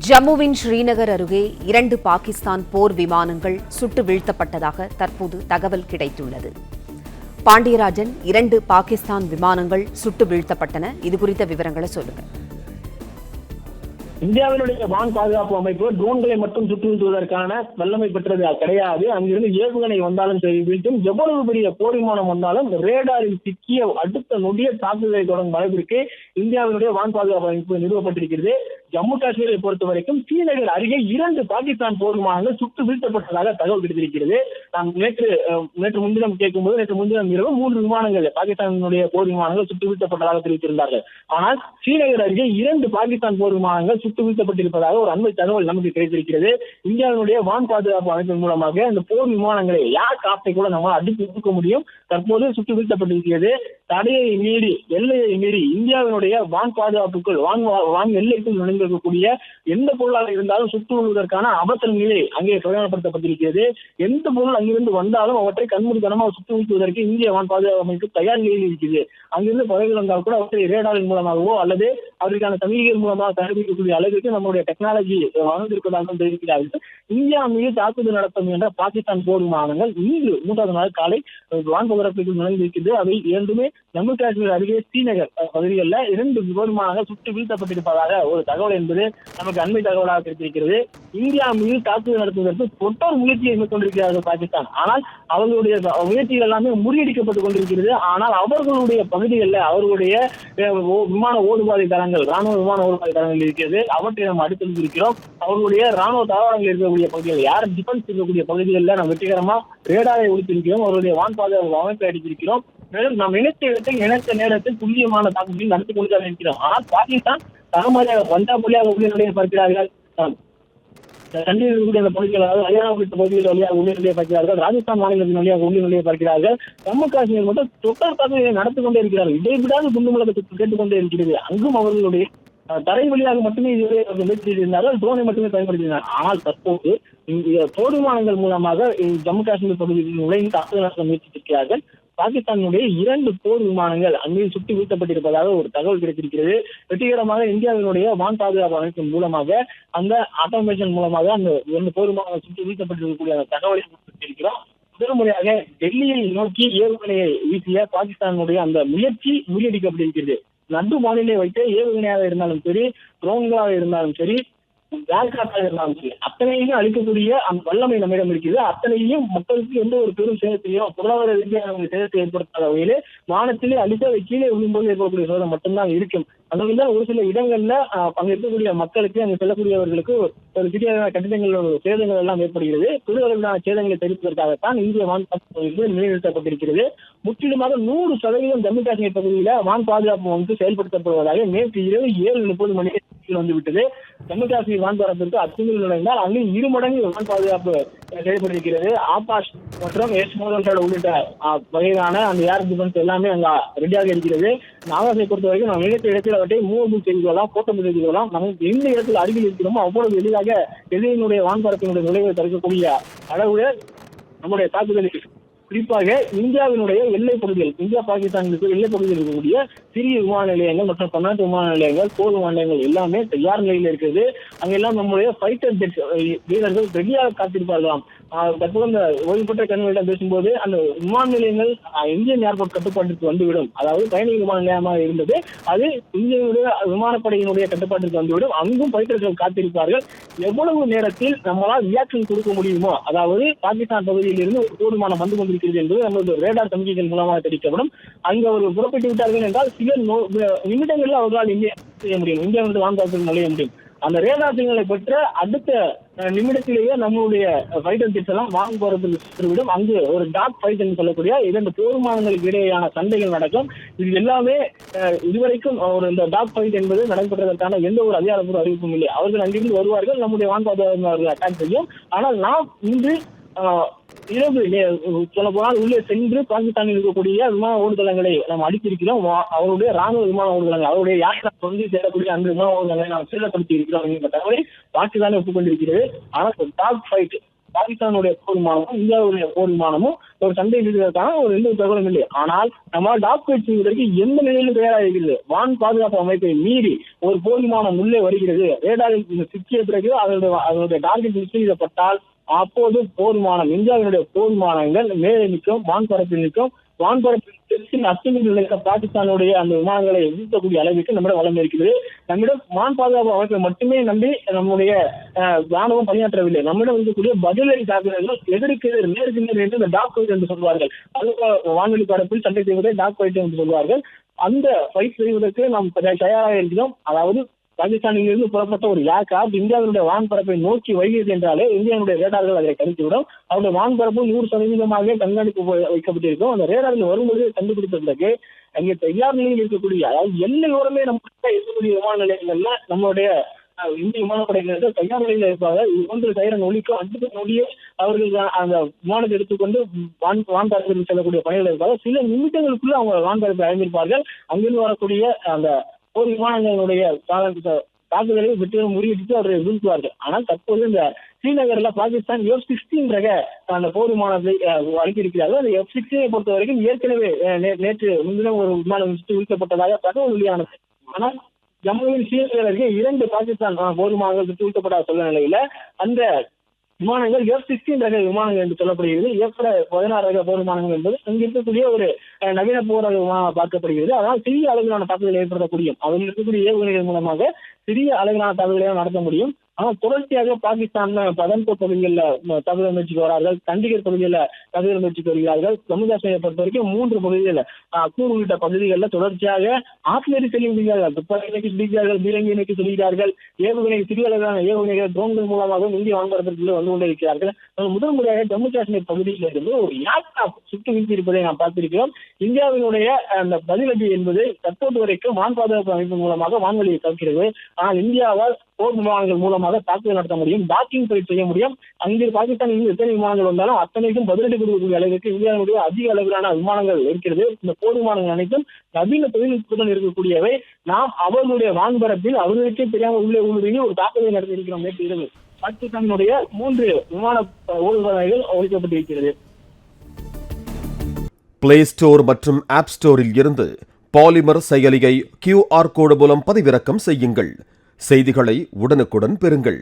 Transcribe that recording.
ஜம்முவின் ஸ்ரீநகர் அருகே 2 பாகிஸ்தான் போர் விமானங்கள் சுட்டு வீழ்த்தப்பட்டதாக தற்போது தகவல் கிடைத்துள்ளது. பாண்டியராஜன், 2 பாகிஸ்தான் விமானங்கள் சுட்டு வீழ்த்தப்பட்டன. இதுகுறித்த விவரங்களை சொல்லுங்க. இந்தியாவினுடைய வான் பாதுகாப்பு அமைப்பு ட்ரோன்களை மட்டும் சுட்டு வீழ்த்துவதற்கான வல்லமை பெற்றது கிடையாது. அங்கிருந்து ஏவுகணை வந்தாலும் சரி வீழ்த்தும், எவ்வளவு பெரிய போர் விமானம் வந்தாலும் ரேடாரில் சிக்கிய அடுத்த நொடிய தாக்குதலை தொடங்கும் அளவிற்கு இந்தியாவினுடைய வான் பாதுகாப்பு அமைப்பு நிறுவப்பட்டிருக்கிறது. ஜம்மு காஷ்மீரை பொறுத்த வரைக்கும் ஸ்ரீநகர் அருகே 2 பாகிஸ்தான் போர் விமானங்கள் சுட்டு வீழ்த்தப்பட்டதாக தகவல் கிடைத்திருக்கிறது. நாம் நேற்று முன்தினம் கேட்கும்போது நேற்று முன்தினம் இரவு 3 விமானங்கள் பாகிஸ்தானுடைய போர் விமானங்கள் சுட்டு வீழ்த்தப்பட்டதாக தெரிவித்திருந்தார்கள். ஆனால் ஸ்ரீநகர் அருகே 2 பாகிஸ்தான் போர் விமானங்கள் சுட்டு வீழ்த்தப்பட்டிருப்பதாக ஒரு அண்மை தகவல் நமக்கு கிடைத்திருக்கிறது. இந்தியாவினுடைய வான் பாதுகாப்பு அமைப்பின் மூலமாக இந்த போர் விமானங்களை யார் காப்பை கூட நம்ம அடித்து ஒதுக்க முடியும். தற்போது சுட்டு வீழ்த்தப்பட்டிருக்கிறது. தடையை மீறி, எல்லையை மீறி இந்தியாவினுடைய வான் பாதுகாப்புக்குள் வான் எல்லைக்குள் நுழைந்திருக்கக்கூடிய எந்த பொருளாக இருந்தாலும் சுட்டு கொள்வதற்கான அவசர நிலை அங்கே பிரகடனப்படுத்தப்பட்டிருக்கிறது. எந்த பொருள் அங்கிருந்து வந்தாலும் அவற்றை கண்மூடித்தனமாக சுட்டு வீழ்த்துவதற்கு இந்திய வான் பாதுகாப்பு அமைப்பு தயார் நிலையில் இருக்கிறது. அங்கிருந்து பறவைகள் வந்தால் கூட அவற்றை ரேடாரின் மூலமாகவோ அல்லது அவருக்கான சமிகைகள் மூலமாக கண்டுபிடிக்கக்கூடிய அளவிற்கு நம்முடைய டெக்னாலஜி வளர்ந்திருப்பதாக தெரிவிக்கிறார்கள். இந்தியா மீது தாக்குதல் நடத்தும் என்ற பாகிஸ்தான் போர் விமானங்கள் இன்று 3வது நாள் காலை வான் பரப்பிற்குள் நுழைந்திருக்கிறது. அவை இரண்டுமே ஜம்மு காஷ்மீர் அருகே ஸ்ரீநகர் பகுதிகளில் 2 போர் விமானங்கள் சுட்டு வீழ்த்தப்பட்டிருப்பதாக ஒரு தகவல் என்பது நமக்கு அண்மை தகவலாக கிடைத்திருக்கிறது. இந்தியா மீது தாக்குதல் நடத்துவதற்கு தொடர் முயற்சியை மேற்கொண்டிருக்கிறார்கள் பாகிஸ்தான். ஆனால் அவர்களுடைய முயற்சிகள் எல்லாமே முறியடிக்கப்பட்டுக் கொண்டிருக்கிறது. ஆனால் அவர்களுடைய பகுதிகளில் அவர்களுடைய விமான ஓடுபாதை தளங்கள், ராணுவ விமான ஓடுபாதை தளங்கள் இருக்கிறது. அவற்றை நாம் அடுத்து இருக்கிறோம். அவர்களுடைய ராணுவ தளவாடங்கள் இருக்கக்கூடிய பகுதிகள், யார் டிஃபென்ஸ் இருக்கக்கூடிய பகுதிகளில் நாம் வெற்றிகரமாக ரேடாரை ஒழித்திருக்கிறோம். அவருடைய வான் பாதுகாப்பு அமைப்பை அடித்திருக்கிறோம். மேலும் நாம் நினைத்த நேரத்தில் துல்லியமான தாக்குதல் நடத்தி கொண்டுதான் இருக்கிறோம். ஆனால் பாகிஸ்தான் தகமாரியாக பஞ்சாப் வழியாக உள்ளே பார்க்கிறார்கள், சண்டிகர் பகுதிகள், அதாவது ஹரியானா உள்ளிட்ட பகுதிகள் வழியாக உள்ளே பார்க்கிறார்கள், ராஜஸ்தான் மாநிலத்தின் வழியாக உள்ளே பார்க்கிறார்கள். ஜம்மு காஷ்மீர் மட்டும் தொடர் தாக்குதலை நடத்தி கொண்டே இருக்கிறார்கள். இடைவிடாத குண்டு முழக்கத்தை கேட்டுக்கொண்டே இருக்கிறது. அங்கும் அவர்களுடைய தரை வழியாக மட்டுமே இதுவரை முயற்சி செய்திருந்தார்கள், ட்ரோனை மட்டுமே பயன்படுத்தினார். ஆனால் தற்போது போர் விமானங்கள் மூலமாக ஜம்மு காஷ்மீர் பகுதியில் நுழைந்து தாக்குதல் நடத்த முயற்சித்திருக்கிறார்கள். பாகிஸ்தானுடைய 2 போர் விமானங்கள் அங்கே சுட்டு வீழ்த்தப்பட்டிருப்பதாக ஒரு தகவல் கிடைத்திருக்கிறது. வெற்றிகரமாக இந்தியாவினுடைய வான் பாதுகாப்பு அமைப்பின் மூலமாக அந்த ஆட்டோமேஷன் மூலமாக அந்த 2 போர் விமானங்கள் சுட்டு வீழ்த்தப்பட்டிருக்கக்கூடிய அந்த தகவலை கொடுத்திருக்கிறோம். முதல் முறையாக டெல்லியை நோக்கி ஏவுகணையை வீசிய பாகிஸ்தானுடைய அந்த முயற்சி முறியடிக்கப்பட்டிருக்கிறது. நடு மாநிலை வைத்து ஏவுகணையாக இருந்தாலும் சரி, ட்ரோன்களாக இருந்தாலும் சரி, இருந்தாலும் சரி, அத்தனையும் அளிக்கக்கூடிய அந்த வல்லமை நம்மிடம் இருக்கிறது. அத்தனையும் மக்களுக்கு எந்த ஒரு பெரும் சேதத்தையோ பொருளாதார ரீதியாக சேதத்தை ஏற்படுத்தாத வகையிலே வானத்திலே அளித்து அதை கீழே விழும்போது ஏற்படக்கூடிய சேதம் மட்டும்தான் இருக்கும். அதுல ஒரு சில இடங்கள்ல அங்க இருக்கக்கூடிய மக்களுக்கு, அங்கு செல்லக்கூடியவர்களுக்கு ஒரு சிறிய கட்டிடங்களோட சேதங்கள் எல்லாம் ஏற்படுகிறது. பெருவளவிலான சேதங்களை தடுப்பதற்காகத்தான் இந்திய வான் பாதுகாப்பு நிலைநிறுத்தப்பட்டிருக்கிறது. முற்றிலுமாக 100% ஜம்மு காஷ்மீர் பகுதியில வான் பாதுகாப்பு அமைப்பு செயல்படுத்தப்படுவதாக நேற்று இரவு 7:30 மணிக்கு வந்துவிட்டது. ஜம்மு காஷ்மீர் வான் பரப்பிற்கு அத்துமீறல் நுழைந்தால் அங்கே 2 மடங்கு வான் பாதுகாப்பு செயல்பட்டிருக்கிறது. ஆகாஷ் மற்றும் S-400 உள்ளிட்ட வகையிலான அந்த ஏர் டிஃபென்ஸ் எல்லாமே அங்க ரெடியாக இருக்கிறது. ஆகாஷை பொறுத்த வரைக்கும் நாம் நினைத்த இடத்தில் அவற்றை மூவ் செய்து கொள்ளலாம், போட்டோ செய்து கொள்ளலாம். நமக்கு எந்த இடத்தில் அருகில் இருக்கிறோமோ அவ்வளவு எளிதாக எதிரியினுடைய வான்பரப்பினுடைய நுழைவை தடுக்கக்கூடிய அளவு நம்முடைய தாக்குதலுக்கு, குறிப்பாக இந்தியாவினுடைய எல்லை பகுதிகள், இந்தியா பாகிஸ்தானுக்கு எல்லை பகுதியில் இருக்கக்கூடிய சிறிய விமான நிலையங்கள் மற்றும் பன்னாட்டு விமான நிலையங்கள், போர் விமான நிலையங்கள் எல்லாமே தயார் நிலையில் இருக்கிறது. அங்கெல்லாம் நம்முடைய ஃபைட்டர் ஜெட் வீரர்கள் ரெடியாக காத்திருப்பார்களாம். தற்போது அந்த ஓய்வு பெற்ற கண்களிடம் பேசும்போது அந்த விமான நிலையங்கள் இந்தியன் ஏர்போர்ட் கட்டுப்பாட்டிற்கு வந்துவிடும். அதாவது பயணிகள் விமான நிலையமாக இருந்தது, அது இந்தியனுடைய விமானப்படையினுடைய கட்டுப்பாட்டிற்கு வந்துவிடும். அங்கும் ஃபைட்டர்கள் காத்திருப்பார்கள். எவ்வளவு நேரத்தில் நம்மளால் ரியாக்ஷன் கொடுக்க முடியுமோ, அதாவது பாகிஸ்தான் பகுதியில் இருந்து ஒரு போர் விமானம் வந்து கொண்டிருக்கிறது என்பது நம்மளுடைய ரேடார் சமிக்கைகள் மூலமாக தெரிவிக்கப்படும். அங்கு அவர் புறப்பட்டு விட்டார்கள் என்றால் சில நிமிடங்களில் அவர்களால் இந்தியா செய்ய முடியும், இந்தியாவிலிருந்து வான்காப்பில் நுழைய முடியும். அந்த ரேடார் சிக்னலை பெற்ற அடுத்த நிமிடத்திலேயே நம்மளுடைய ஃபைட்டர் ஜெட்ஸ் எல்லாம் வான் போறதுக்கு சென்றுவிடும். அங்கு ஒரு டாக் ஃபைட் என்று சொல்லக்கூடிய 2 போர் விமானங்களுக்கு இடையேயான சண்டைகள் நடக்கும். இது எல்லாமே இதுவரைக்கும் ஒரு இந்த டாக் ஃபைட் என்பது நடைபெற்றதற்கான எந்த ஒரு அதிகாரப்பூர்வ அறிவிப்பும் இல்லை. அவர்கள் அங்கிருந்து வருவார்கள், நம்முடைய வான் பாதுகாப்பு அவர்கள் அட்டாக் செய்யும். ஆனால் நாம் இன்று இரவு சொல்ல போனால் உள்ளே சென்று பாகிஸ்தானில் இருக்கக்கூடிய விமான ஓடுதளங்களை நாம் அடித்திருக்கிறோம். அவருடைய ராணுவ விமான ஓடுதளங்கள், அவருடைய யாத்திரை பகுதி சேரக்கூடிய அந்த விமான ஓடுதளங்களை நாம் சேதப்படுத்தி இருக்கிறோம் என்ற தகவலை பாகிஸ்தானே ஒப்புக்கொண்டிருக்கிறது. ஆனால் டாக் ஃபைட் பாகிஸ்தானுடைய போர் விமானமும் இந்தியாவுடைய போர் விமானமும் ஒரு சண்டை செய்வதற்கான ஒரு எந்த தகவலும் இல்லை. ஆனால் நம்மால் டாக் ஃபைட் செய்வதற்கு எந்த நிலையிலும் தயாராக இருக்கிறது. வான் பாதுகாப்பு அமைப்பை மீறி ஒரு போர் விமானம் உள்ளே வருகிறது, ரேடாரில் சிக்கிய பிறகு அதனுடைய டார்கெட் மிஸ் செய்யப்பட்டால் அப்போது போர் விமானம், இந்தியாவினுடைய போர் விமானங்கள் மேலே நிற்கும், வான்பரப்பில் நிற்கும். வான்பரப்பில் அத்துமீறி நிலைத்த பாகிஸ்தானுடைய அந்த விமானங்களை எதிர்க்கக்கூடிய அளவிற்கு நம்மிடம் வளம் இருக்கிறது. நம்மிடம் வான் பாதுகாப்பு அமைப்பை மட்டுமே நம்பி நம்முடைய ராணுவம் பணியாற்றவில்லை. நம்மிடம் இருக்கக்கூடிய பதிலடி தாக்குதல்கள் எதிர்க்கு நேருக்கு நேர் என்று இந்த டாக் ஃபைட் என்று சொல்வார்கள். வான்வெளி பரப்பில் சண்டை செய்வதை டாக் ஃபைட் என்று சொல்வார்கள். அந்த ஃபைட் செய்வதற்கு நாம் தயாராக இருக்கிறோம். அதாவது பாகிஸ்தானில் இருந்து புறப்பட்ட ஒரு ஏர்கிராப்ட் இந்தியாவினுடைய வான்பரப்பை நோக்கி வருகிறது என்றாலே இந்தியாவுடைய ரேடார்கள் அதை கணித்துவிடும். அவருடைய வான்பரப்பு 100% கண்காணிப்பு வைக்கப்பட்டிருக்கும். அந்த ரேடார்கள் வரும்போது கண்டுபிடித்த பிறகு அங்கே தயார் நிலையில் இருக்கக்கூடிய, அதாவது எல்லையோரமே நம்ம இருக்கக்கூடிய விமான நிலையங்கள்ல நம்மளுடைய இந்திய விமானப்படையினர்கள் தயார் நிலையில் இருப்பாங்க. ஒன்று சைரன் ஒலிக்கும், அடுத்த நொடியே அவர்கள் அந்த விமானத்தை எடுத்துக்கொண்டு வான்பரப்பில் செல்லக்கூடிய பணிகள் இருப்பாங்க. சில நிமிடங்களுக்குள்ள அவங்க வான்பரப்பை அடைந்திருப்பார்கள். அங்கிருந்து வரக்கூடிய அந்த போர் விமானங்களுடைய தாக்குதலை வெற்றி முறியடித்து அவர்களை வீழ்த்துவார்கள். ஆனால் தற்போது இந்த ஸ்ரீநகர்ல பாகிஸ்தான் F-16 ரக அந்த போர் விமானத்தை அனுப்பியிருக்கிறார்கள். அந்த F-16 பொறுத்த வரைக்கும் ஏற்கனவே நேற்று முன்தினம் ஒரு விமானம் வீழ்த்தப்பட்டதாக தகவல் வெளியானது. ஆனால் ஜம்முவின் ஸ்ரீநகர் அருகே 2 பாகிஸ்தான் போர் விமானங்கள் சுட்டு வீழ்த்தப்பட்ட சொல்ல நிலையில அந்த விமானங்கள் F-16 ரக விமானங்கள் என்று சொல்லப்படுகிறது. F-16 ரக போர் விமானங்கள் என்பது அங்கு இருக்கக்கூடிய ஒரு நவீன போர் விமானம் பார்க்கப்படுகிறது. அதனால் சிறிய அளவிலான தாக்குதலை ஏற்படுத்தக்கூடிய அதில் இருக்கக்கூடிய ஏவுகணைகள் மூலமாக சிறிய அளவிலான தாக்குதலை நடத்த முடியும். ஆனால் தொடர்ச்சியாக பாகிஸ்தான் பதன்பூர் பகுதிகளில் தாக்குதல் முயற்சிக்கு வரார்கள், சண்டிகர் பகுதியில் தாக்குதல் முயற்சிக்கு வருகிறார்கள். ஜம்மு காஷ்மீரை பொறுத்த வரைக்கும் 3 பகுதிகளில் அக்னூர் உள்ளிட்ட பகுதிகளில் தொடர்ச்சியாக ஆத்மீறி செல்கிறார்கள், துப்பாக்கி நோக்கி செல்கிறார்கள், பீரங்கி நோக்கி செல்கிறார்கள், ஏவுகணை சிறிய அளவிலான ஏவுகணைகள் ட்ரோன்கள் மூலமாக இந்திய வான்பரப்பிற்குள்ளே வந்து கொண்டிருக்கிறார்கள். முதல் முறையாக ஜம்மு காஷ்மீர் பகுதியில் இருந்து ஒரு ஏர்கிராப்ட் சுட்டு வீழ்த்தியிருப்பதை நாம் பார்த்திருக்கிறோம். இந்தியாவினுடைய அந்த பதிலடி என்பது தற்போது வரைக்கும் வான் பாதுகாப்பு அமைப்பு மூலமாக வான்வெளியை தவிர்க்கிறது. ஆனால் இந்தியாவால் போர் விமானங்கள் மூலமாக தாக்குதல் நடத்த முடியும், டாக்கிங் ஃபைட் செய்ய முடியும். அங்கே பாகிஸ்தான் எத்தனை விமானங்கள் வந்தாலும் அத்தனைக்கும் பதிலடி கொடுக்கக்கூடிய அளவிற்கு இந்தியாவுடைய அதிக அளவிலான விமானங்கள் இருக்கிறது. இந்த போர் விமானங்கள் அனைத்தும் நவீன தொழில்நுட்பத்துடன் இருக்கக்கூடியவை. நாம் அவர்களுடைய வான்பரப்பில் அவர்களுக்கே தெரியாமல் உள்ளே ஊடுருவி ஒரு தாக்குதலை நடத்தி இருக்கிறோம். நேற்று இரவு பாகிஸ்தானுடைய 3 விமான ஓடுபாதைகள் ஒழிக்கப்பட்டிருக்கிறது. பிளே ஸ்டோர் மற்றும் ஆப் ஸ்டோரில் இருந்து பாலிமர் செயலியை QR கோடு மூலம் பதிவிறக்கம் செய்யுங்கள். செய்திகளை உடனுக்குடன் பெறுங்கள்.